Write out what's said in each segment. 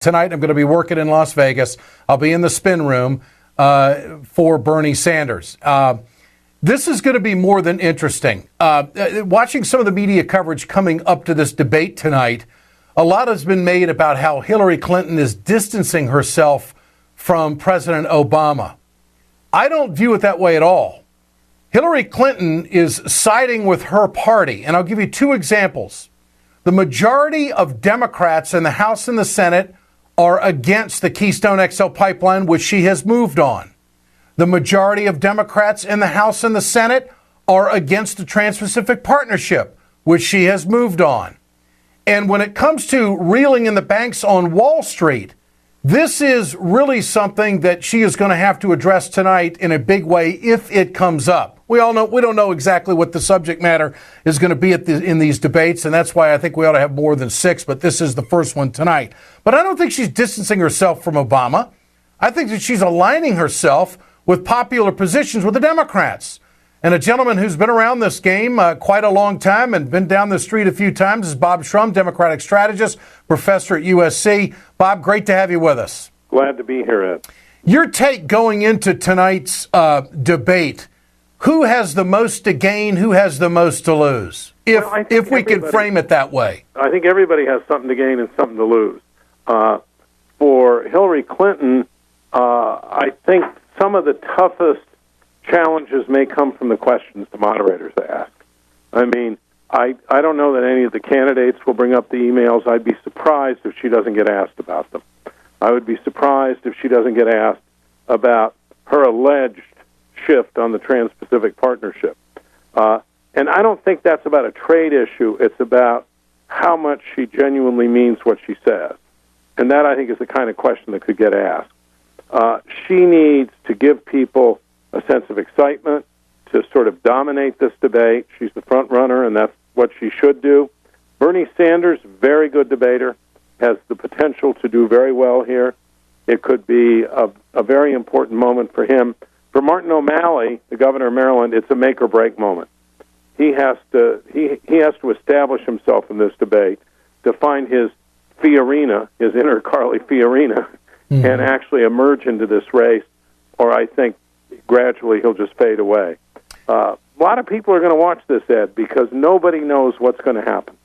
Tonight, I'm going to be working in Las Vegas. I'll be in the spin room for Bernie Sanders. This is going to be more than interesting. Watching some of the media coverage coming up to this debate tonight, a lot has been made about how Hillary Clinton is distancing herself from President Obama. I don't view it that way at all. Hillary Clinton is siding with her party, and I'll give you two examples. The majority of Democrats in the House and the Senate are against the Keystone XL pipeline, which she has moved on. The majority of Democrats in the House and the Senate are against the Trans-Pacific Partnership, which she has moved on. And when it comes to reeling in the banks on Wall Street, this is really something that she is going to have to address tonight in a big way if it comes up. We don't know exactly what the subject matter is going to be in these debates, and that's why I think we ought to have more than 6, but this is the first one tonight. But I don't think she's distancing herself from Obama. I think that she's aligning herself with popular positions with the Democrats. And a gentleman who's been around this game quite a long time and been down the street a few times is Bob Shrum, Democratic Strategist, professor at USC. Bob, great to have you with us. Glad to be here, Ed. Your take going into tonight's debate, who has the most to gain, who has the most to lose, if we could frame it that way? I think everybody has something to gain and something to lose. For Hillary Clinton, I think some of the toughest challenges may come from the questions the moderators ask. I mean, I don't know that any of the candidates will bring up the emails. I'd be surprised if she doesn't get asked about them. I would be surprised if she doesn't get asked about her alleged shift on the Trans-Pacific Partnership. And I don't think that's about a trade issue. It's about how much she genuinely means what she says. And that, I think, is the kind of question that could get asked. She needs to give people a sense of excitement, to sort of dominate this debate. She's the front runner, and that's what she should do. Bernie Sanders, very good debater, has the potential to do very well here. It could be a very important moment for him. For Martin O'Malley, the governor of Maryland, it's a make-or-break moment. He has to establish himself in this debate to find his Fiorina, his inner Carly Fiorina, and actually emerge into this race, or I think gradually he'll just fade away. A lot of people are going to watch this, Ed, because nobody knows what's going to happen.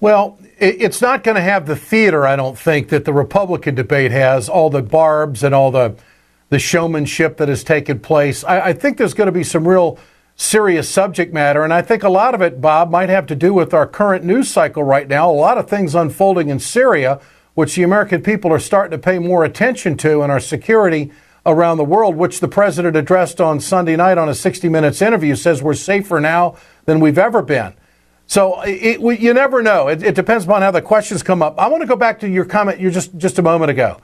Well, it's not going to have the theater, I don't think, that the Republican debate has, all the barbs and all the showmanship that has taken place. I think there's going to be some real serious subject matter, and I think a lot of it, Bob, might have to do with our current news cycle right now. A lot of things unfolding in Syria, which the American people are starting to pay more attention to, and our security around the world, which the president addressed on Sunday night on a 60 Minutes interview, says we're safer now than we've ever been. So you never know. It depends upon how the questions come up. I want to go back to your comment just a moment ago.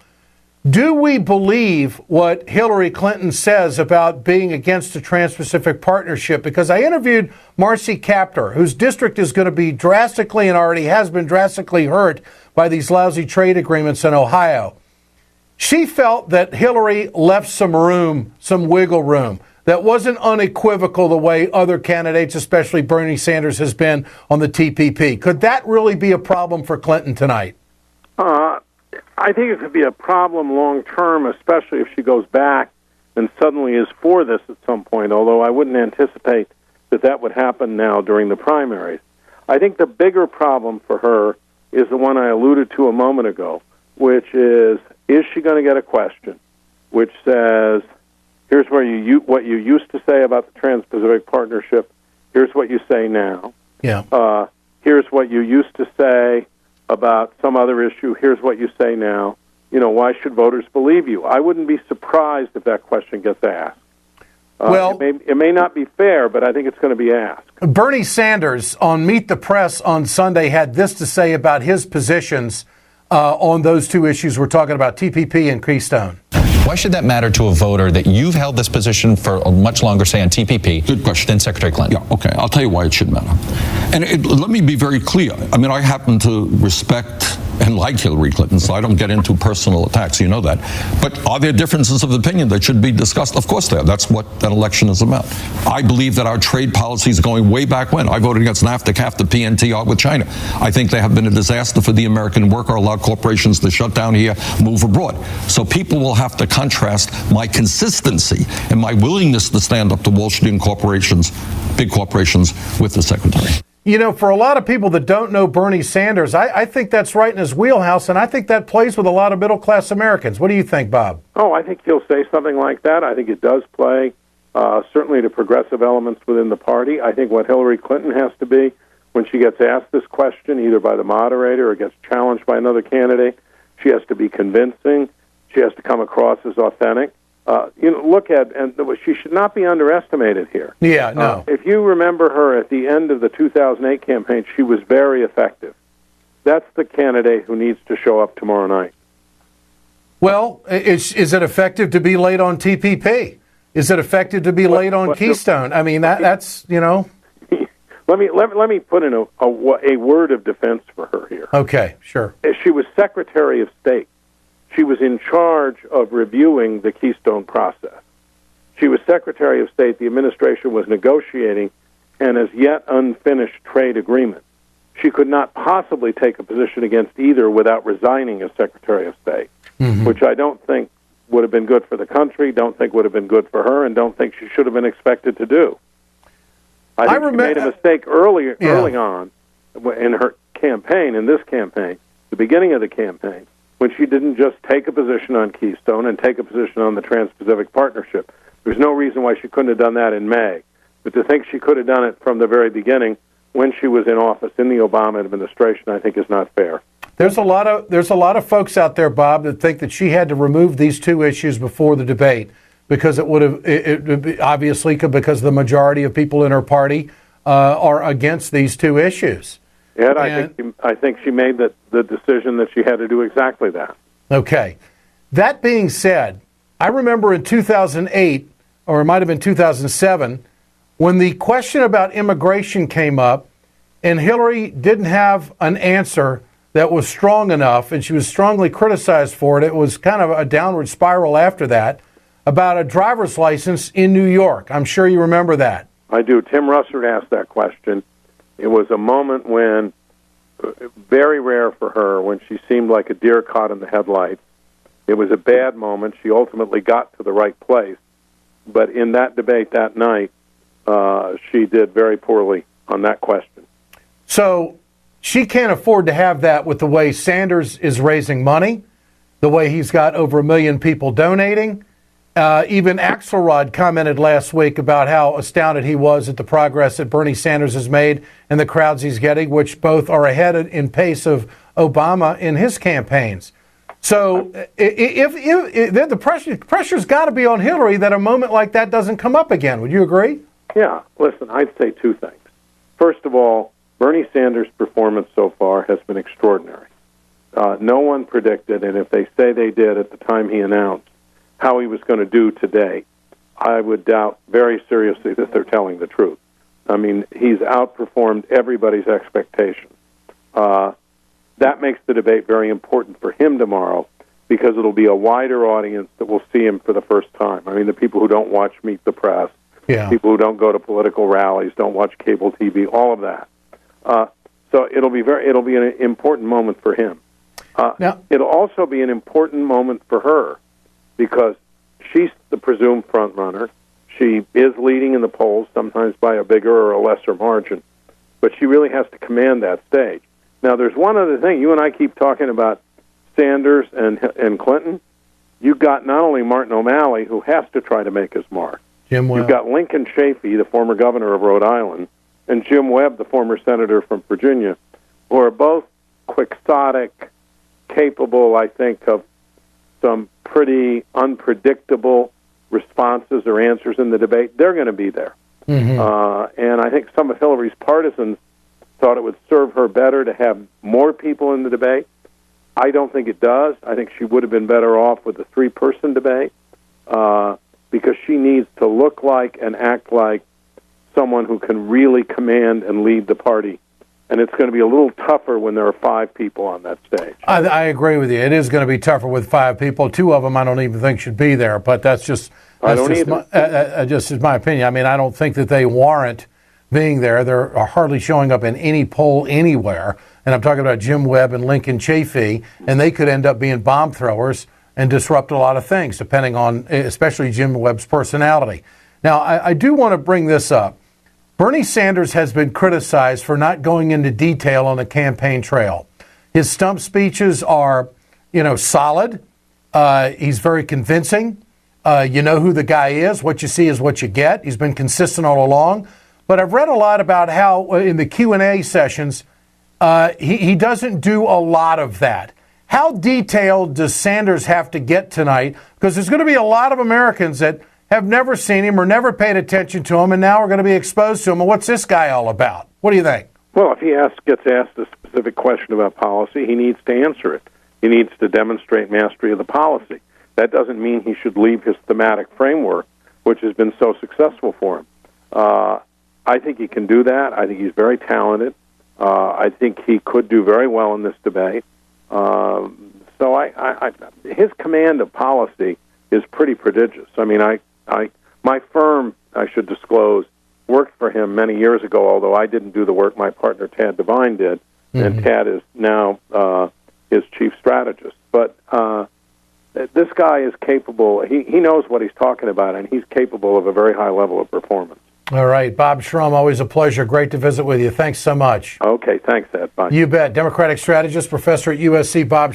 Do we believe what Hillary Clinton says about being against the Trans-Pacific Partnership? Because I interviewed Marcy Kaptur, whose district is going to be drastically and already has been drastically hurt by these lousy trade agreements in Ohio. She felt that Hillary left some room, some wiggle room, that wasn't unequivocal the way other candidates, especially Bernie Sanders, has been on the TPP. Could that really be a problem for Clinton tonight? I think it could be a problem long term, especially if she goes back and suddenly is for this at some point, although I wouldn't anticipate that would happen now during the primaries. I think the bigger problem for her is the one I alluded to a moment ago, which is she going to get a question which says, here's what you used to say about the Trans-Pacific Partnership, here's what you say now. Yeah. Here's what you used to say about some other issue, here's what you say now. You know, why should voters believe you? I wouldn't be surprised if that question gets asked. Well, it may not be fair, but I think it's going to be asked. Bernie Sanders on Meet the Press on Sunday had this to say about his positions on those two issues we're talking about, TPP and Keystone. Why should that matter to a voter that you've held this position for much longer, say, on TPP, Good question. than Secretary Clinton? Yeah, okay. I'll tell you why it should matter. And let me be very clear. I mean, I happen to respect and like Hillary Clinton, so I don't get into personal attacks, you know that. But are there differences of opinion that should be discussed? Of course there are. That's what that election is about. I believe that our trade policies going way back when. I voted against NAFTA, CAFTA, PNTR with China. I think they have been a disaster for the American worker, allowed corporations to shut down here, move abroad. So people will have to contrast my consistency and my willingness to stand up to Wall Street and corporations, big corporations, with the Secretary. You know, for a lot of people that don't know Bernie Sanders, I think that's right in his wheelhouse, and I think that plays with a lot of middle-class Americans. What do you think, Bob? Oh, I think he'll say something like that. I think it does play certainly to progressive elements within the party. I think what Hillary Clinton has to be when she gets asked this question, either by the moderator or gets challenged by another candidate, she has to be convincing. She has to come across as authentic. Look at, and she should not be underestimated here. Yeah, no. If you remember her at the end of the 2008 campaign, she was very effective. That's the candidate who needs to show up tomorrow night. Well, is it effective to be late on TPP? Is it effective to be late on Keystone? I mean, that's, you know. Let me put in a word of defense for her here. Okay, sure. She was Secretary of State. She was in charge of reviewing the Keystone process. She was Secretary of State. The administration was negotiating an as yet unfinished trade agreement. She could not possibly take a position against either without resigning as Secretary of State, which I don't think would have been good for the country, don't think would have been good for her, and don't think she should have been expected to do. I think she made a mistake early on in her campaign, in this campaign, the beginning of the campaign, when she didn't just take a position on Keystone and take a position on the Trans-Pacific Partnership. There's no reason why she couldn't have done that in May. But to think she could have done it from the very beginning when she was in office in the Obama administration, I think is not fair. There's a lot of folks out there, Bob, that think that she had to remove these two issues before the debate because it would have, obviously, because the majority of people in her party are against these two issues. Yeah, I think she made the decision that she had to do exactly that. Okay. That being said, I remember in 2008, or it might have been 2007, when the question about immigration came up, and Hillary didn't have an answer that was strong enough, and she was strongly criticized for it. It was kind of a downward spiral after that, about a driver's license in New York. I'm sure you remember that. I do. Tim Russert asked that question. It was a moment when, very rare for her, when she seemed like a deer caught in the headlights. It was a bad moment. She ultimately got to the right place. But in that debate that night, she did very poorly on that question. So she can't afford to have that with the way Sanders is raising money, the way he's got over 1 million people donating. Even Axelrod commented last week about how astounded he was at the progress that Bernie Sanders has made and the crowds he's getting, which both are ahead in pace of Obama in his campaigns. So if the pressure's got to be on Hillary that a moment like that doesn't come up again. Would you agree? Yeah. Listen, I'd say two things. First of all, Bernie Sanders' performance so far has been extraordinary. No one predicted, and if they say they did at the time he announced how he was going to do today, I would doubt very seriously that they're telling the truth. I mean, he's outperformed everybody's expectations. That makes the debate very important for him tomorrow because it'll be a wider audience that will see him for the first time. I mean, the people who don't watch Meet the Press, people who don't go to political rallies, don't watch cable TV, all of that. So it'll be an important moment for him. It'll also be an important moment for her because she's the presumed front runner. She is leading in the polls, sometimes by a bigger or a lesser margin, but she really has to command that stage. Now, there's one other thing. You and I keep talking about Sanders and Clinton. You've got not only Martin O'Malley, who has to try to make his mark. Jim Webb. You've got Lincoln Chafee, the former governor of Rhode Island, and Jim Webb, the former senator from Virginia, who are both quixotic, capable, I think, of some pretty unpredictable responses or answers in the debate. They're going to be there. And I think some of Hillary's partisans thought it would serve her better to have more people in the debate. I don't think it does. I think she would have been better off with a three-person debate because she needs to look like and act like someone who can really command and lead the party and it's going to be a little tougher when there are 5 people on that stage. I agree with you. It is going to be tougher with 5 people. 2 of them I don't even think should be there, but that's just my opinion. I mean, I don't think that they warrant being there. They're hardly showing up in any poll anywhere, and I'm talking about Jim Webb and Lincoln Chafee, and they could end up being bomb throwers and disrupt a lot of things, depending on especially Jim Webb's personality. Now, I do want to bring this up. Bernie Sanders has been criticized for not going into detail on the campaign trail. His stump speeches are, solid. He's very convincing. You know who the guy is. What you see is what you get. He's been consistent all along. But I've read a lot about how in the Q&A sessions, he doesn't do a lot of that. How detailed does Sanders have to get tonight? Because there's going to be a lot of Americans that have never seen him or never paid attention to him, and now we're going to be exposed to him. And what's this guy all about? What do you think? Well, if he gets asked a specific question about policy, he needs to answer it. He needs to demonstrate mastery of the policy. That doesn't mean he should leave his thematic framework, which has been so successful for him. I think he can do that. I think he's very talented. I think he could do very well in this debate. His command of policy is pretty prodigious. I mean, my firm, I should disclose, worked for him many years ago, although I didn't do the work my partner Tad Devine did, and Tad is now his chief strategist. But this guy is capable. He knows what he's talking about, and he's capable of a very high level of performance. All right. Bob Shrum, always a pleasure. Great to visit with you. Thanks so much. Okay. Thanks, Ed. Bye. You bet. Democratic Strategist, professor at USC, Bob Shrum.